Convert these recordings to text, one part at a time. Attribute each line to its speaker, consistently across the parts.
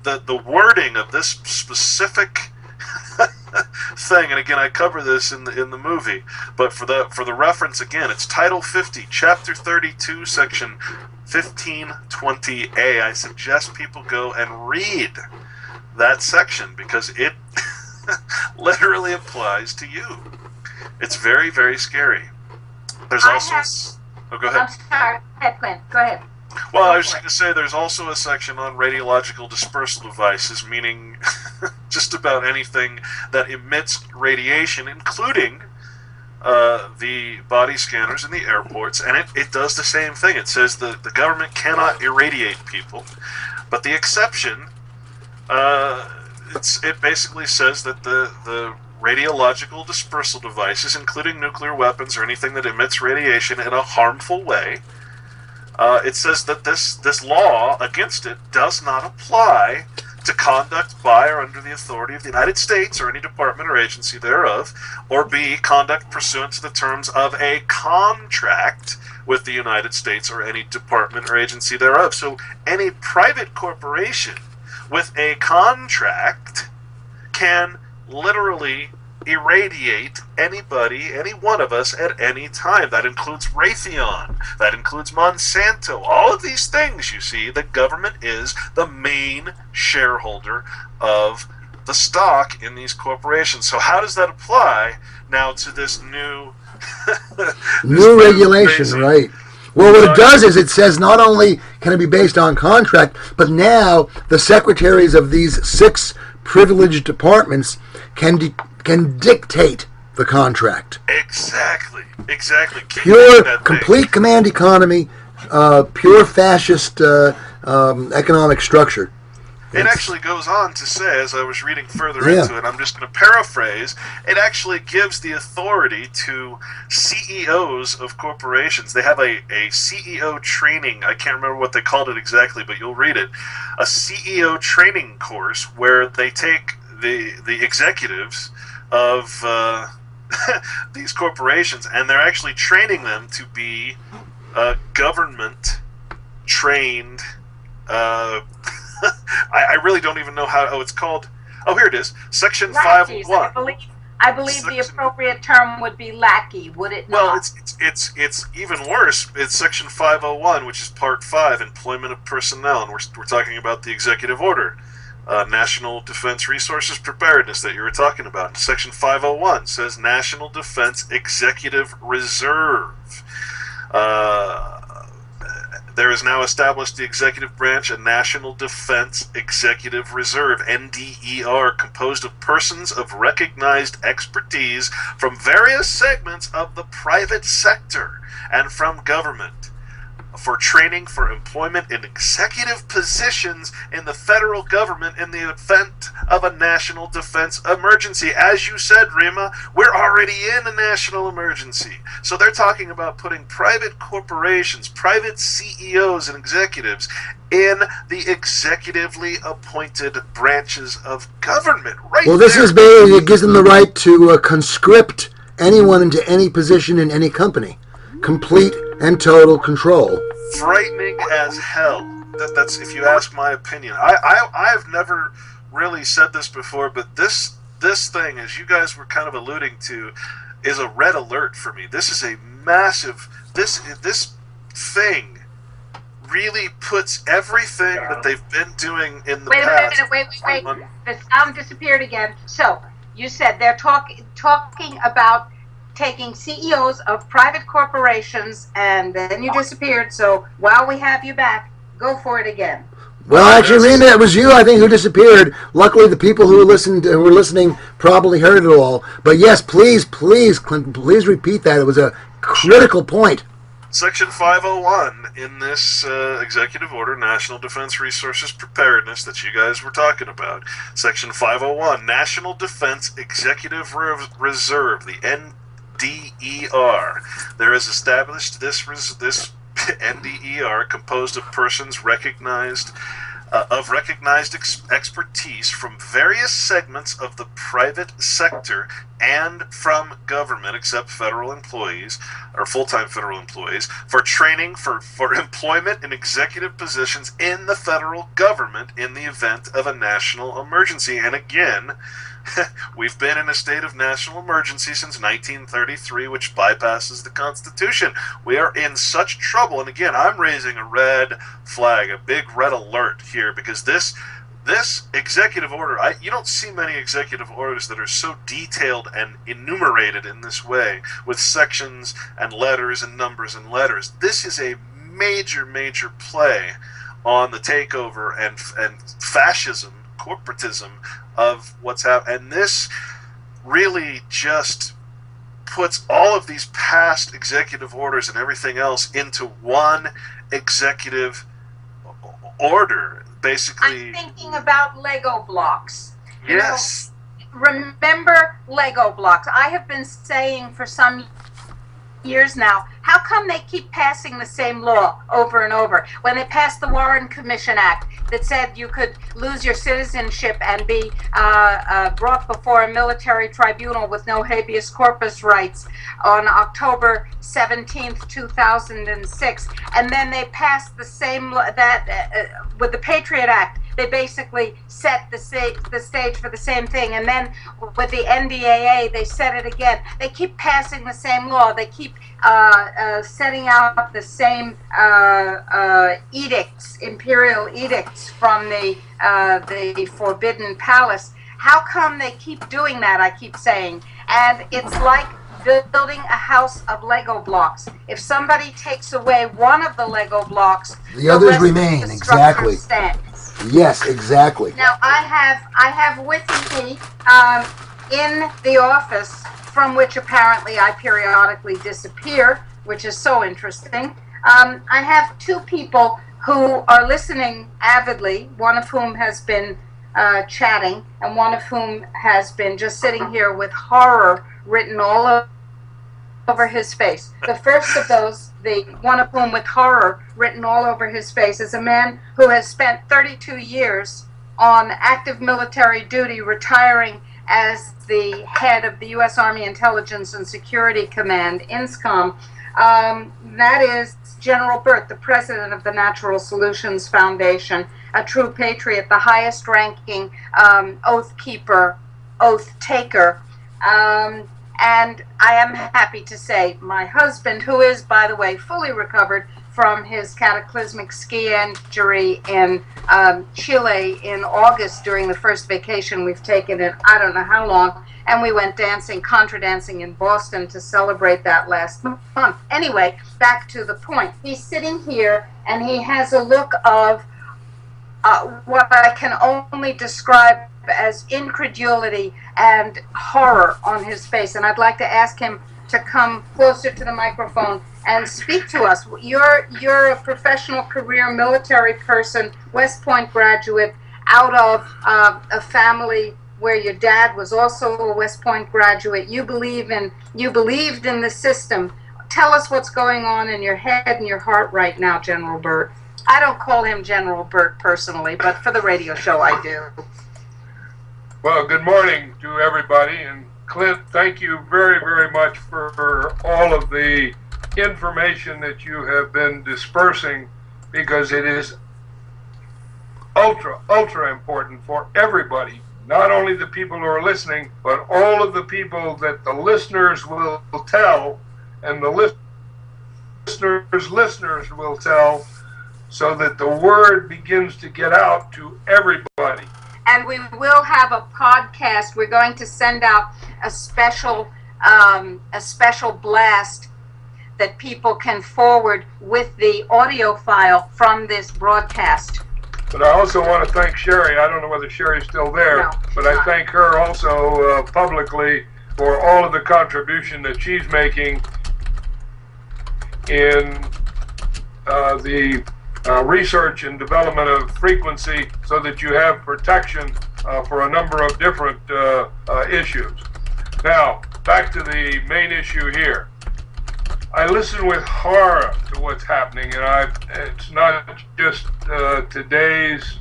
Speaker 1: the wording of this specific thing, and again I cover this in the movie, but for the reference again, it's Title 50, Chapter 32, Section 1520A. I suggest people go and read that section because it literally applies to you. It's very, very scary. There's also... Oh, go ahead.
Speaker 2: I'm sorry. Go ahead, Quinn. Go ahead.
Speaker 1: Well, I was going to say there's also a section on radiological dispersal devices, meaning just about anything that emits radiation, including the body scanners in the airports, and it does the same thing. It says the government cannot irradiate people, but the exception, it basically says that the radiological dispersal devices, including nuclear weapons or anything that emits radiation in a harmful way, it says that this law against it does not apply to conduct by or under the authority of the United States or any department or agency thereof, or B, conduct pursuant to the terms of a contract with the United States or any department or agency thereof. So any private corporation with a contract can literally irradiate anybody, any one of us at any time. That includes Raytheon, that includes Monsanto, all of these things. You see, the government is the main shareholder of the stock in these corporations. So how does that apply now to this new
Speaker 3: new regulation, right? Well, what it does is it says not only can it be based on contract, but now the secretaries of these 6 privileged departments can dictate the contract.
Speaker 1: Exactly.
Speaker 3: Pure, complete command economy, pure fascist economic structure.
Speaker 1: It actually goes on to say, as I was reading further into it, I'm just going to paraphrase, it actually gives the authority to CEOs of corporations. They have a CEO training, I can't remember what they called it exactly, but you'll read it, a CEO training course where they take the executives of these corporations, and they're actually training them to be government trained. I really don't even know how. Oh, it's called. Oh, here it is. Section 501.
Speaker 2: I believe the appropriate term would be lackey. Would it not?
Speaker 1: Well, it's even worse. It's Section 501, which is Part 5, Employment of Personnel, and we're talking about the executive order. National Defense Resources Preparedness that you were talking about. Section 501 says National Defense Executive Reserve. There is now established the executive branch, a National Defense Executive Reserve, NDER, composed of persons of recognized expertise from various segments of the private sector and from government, for training for employment in executive positions in the federal government in the event of a national defense emergency. As you said, Rima, we're already in a national emergency. So they're talking about putting private corporations, private CEOs and executives in the executively appointed branches of government. Right. Well,
Speaker 3: this is basically, it gives them the right to conscript anyone into any position in any company. Complete and total control.
Speaker 1: Frightening as hell. That's, if you ask my opinion. I've never really said this before, but this thing, as you guys were kind of alluding to, is a red alert for me. This is a massive. This thing really puts everything that they've been doing in the past.
Speaker 2: Wait. The sound disappeared again. So you said they're talking about taking CEOs of private corporations, and then you disappeared. So while we have you back, go for it again.
Speaker 3: Well, actually, Rima, it was you, I think, who disappeared. Luckily, the people who were listening probably heard it all. But yes, please, Clinton, please repeat that. It was a critical point.
Speaker 1: Section 501 in this executive order, National Defense Resources Preparedness, that you guys were talking about. Section 501, National Defense Executive Reserve, the NDER. There is established this NDER composed of persons recognized expertise from various segments of the private sector and from government, except federal employees or full-time federal employees, for training for employment in executive positions in the federal government in the event of a national emergency. And again, we've been in a state of national emergency since 1933, which bypasses the Constitution. We are in such trouble. And again, I'm raising a red flag, a big red alert here, because this executive order, you don't see many executive orders that are so detailed and enumerated in this way, with sections and letters and numbers and letters. This is a major, major play on the takeover and fascism, corporatism of what's happening. And this really just puts all of these past executive orders and everything else into one executive order. Basically,
Speaker 2: I'm thinking about Lego blocks.
Speaker 1: Yes.
Speaker 2: Remember Lego blocks. I have been saying for some years now, how come they keep passing the same law over and over? When they passed the Warren Commission Act that said you could lose your citizenship and be brought before a military tribunal with no habeas corpus rights on October 17th, 2006, and then they passed the same with the Patriot Act. They basically set the stage for the same thing. And then with the NDAA, they set it again. They keep passing the same law. They keep setting out the same edicts, imperial edicts from the Forbidden Palace. How come they keep doing that, I keep saying? And it's like building a house of Lego blocks. If somebody takes away one of the Lego blocks,
Speaker 3: the others remain. Exactly.
Speaker 2: Stands.
Speaker 3: Yes, exactly.
Speaker 2: Now I have with me in the office, from which apparently I periodically disappear, which is so interesting. I have two people who are listening avidly, one of whom has been chatting, and one of whom has been just sitting here with horror written all over his face. The first of those, the one of whom with horror written all over his face, is a man who has spent 32 years on active military duty, retiring as the head of the U.S. Army Intelligence and Security Command, INSCOM. That is General Gov't, the president of the Natural Solutions Foundation, a true patriot, the highest ranking oath keeper, oath taker. And I am happy to say my husband, who is, by the way, fully recovered from his cataclysmic ski injury in Chile in August during the first vacation we've taken in I don't know how long, and we went dancing, contra dancing in Boston to celebrate that last month. Anyway, back to the point. He's sitting here and he has a look of what I can only describe as incredulity and horror on his face, and I'd like to ask him to come closer to the microphone and speak to us. You're a professional career military person, West Point graduate, out of a family where your dad was also a West Point graduate. You believed in the system. Tell us what's going on in your head and your heart right now, General Gov't. I don't call him General Gov't personally, but for the radio show I do.
Speaker 4: Well, good morning to everybody, and Clint, thank you very, very much for all of the information that you have been dispersing, because it is ultra, ultra important for everybody, not only the people who are listening, but all of the people that the listeners will tell, and the listeners will tell, so that the word begins to get out to everybody.
Speaker 2: And we will have a podcast. We're going to send out a special blast that people can forward with the audio file from this broadcast.
Speaker 4: But I also want to thank Sherry. I don't know whether Sherry's still there,
Speaker 2: no,
Speaker 4: but I thank her also publicly for all of the contribution that she's making in the research and development of frequency, so that you have protection for a number of different issues. Now, back to the main issue here. I listen with horror to what's happening, and it's not just today's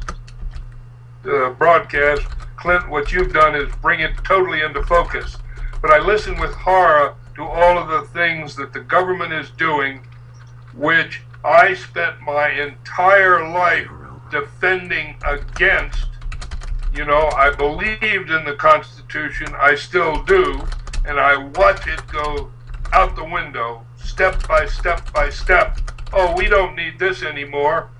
Speaker 4: broadcast. Clint, what you've done is bring it totally into focus. but I listen with horror to all of the things that the government is doing, which I spent my entire life defending against. You know, I believed in the Constitution, I still do, and I watch it go out the window, step by step by step. Oh, we don't need this anymore.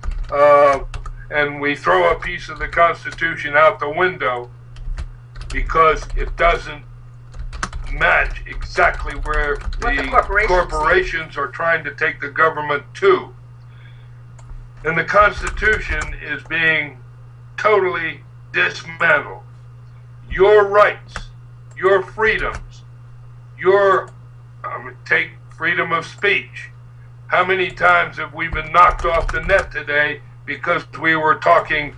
Speaker 4: And we throw a piece of the Constitution out the window because it doesn't match exactly where the corporations are trying to take the government to. And the Constitution is being totally dismantled. Your rights, your freedoms, your take freedom of speech. How many times have we been knocked off the net today because we were talking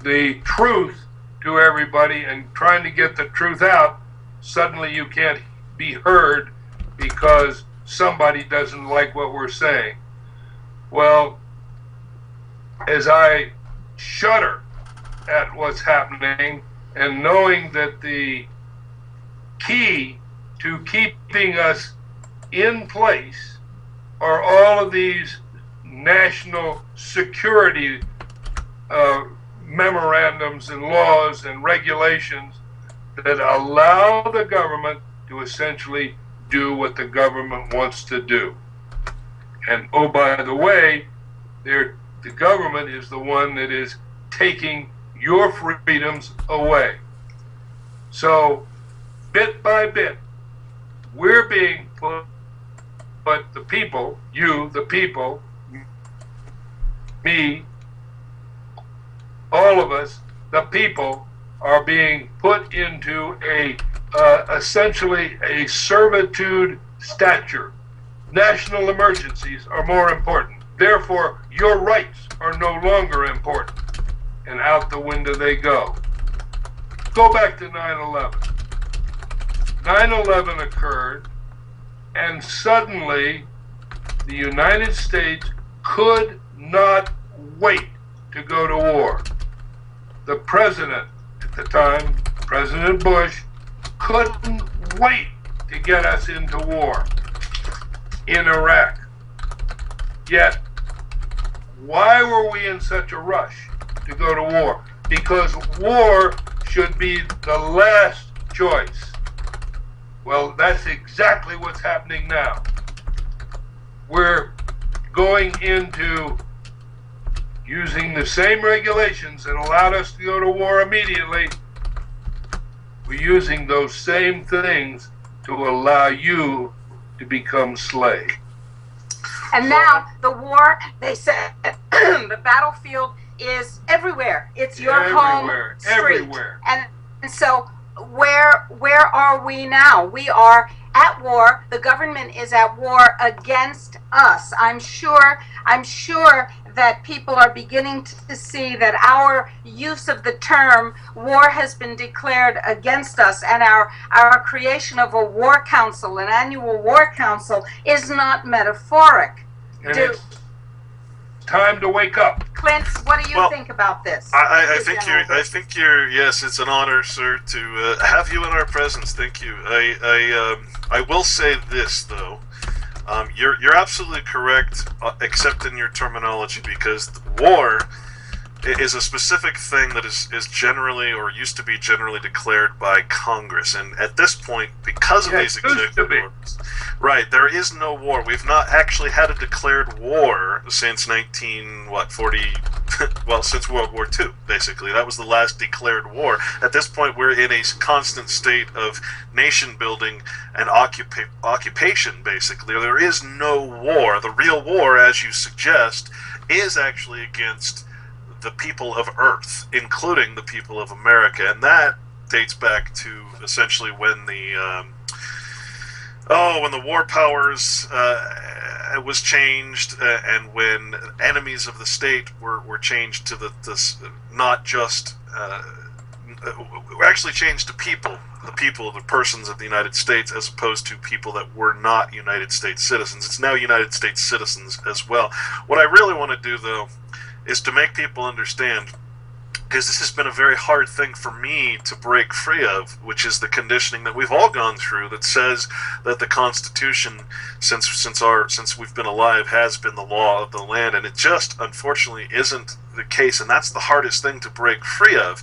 Speaker 4: the truth to everybody and trying to get the truth out? Suddenly you can't be heard because somebody doesn't like what we're saying. Well, as I shudder at what's happening and knowing that the key to keeping us in place are all of these national security memorandums and laws and regulations that allow the government to essentially do what the government wants to do. And oh, by the way, the government is the one that is taking your freedoms away. So, bit by bit, we're being put, but the people, you, the people, me, all of us, the people, are being put into essentially a servitude stature. National emergencies are more important. Therefore, your rights are no longer important. And out the window they go. Go back to 9/11. 9/11 occurred, and suddenly the United States could not wait to go to war. The president at the time, President Bush, couldn't wait to get us into war in Iraq. Yet, why were we in such a rush to go to war? Because war should be the last choice. Well, that's exactly what's happening now. We're going into using the same regulations that allowed us to go to war immediately. We're using those same things to allow you to become slaves.
Speaker 2: And now the war, they said, the battlefield is everywhere. It's your home street.
Speaker 4: Everywhere.
Speaker 2: And so where are we now? We are at war. The government is at war against us. I'm sure that people are beginning to see that our use of the term war has been declared against us, and our creation of a war council, an annual war council, is not metaphoric.
Speaker 4: And it's time to wake up.
Speaker 2: Clint, what do you think about this?
Speaker 1: I think you're yes, it's an honor, sir, to have you in our presence. Thank you. I will say this though. You're absolutely correct, except in your terminology, because war is a specific thing that is generally, or used to be generally, declared by Congress. And at this point, because of these executive orders, right, there is no war. We've not actually had a declared war since 1940. Well, since World War II, basically. That was the last declared war. At this point, we're in a constant state of nation building and occupation, basically. There is no war. The real war, as you suggest, is actually against the people of Earth, including the people of America. And that dates back to essentially when the war powers was changed, and when enemies of the state were changed to the not just actually changed to the persons of the United States, as opposed to people that were not United States citizens. It's now United States citizens as well. What I really want to do, though, is to make people understand because this has been a very hard thing for me to break free of, which is the conditioning that we've all gone through that says that the Constitution, since we've been alive, has been the law of the land, and it just unfortunately isn't the case, and that's the hardest thing to break free of.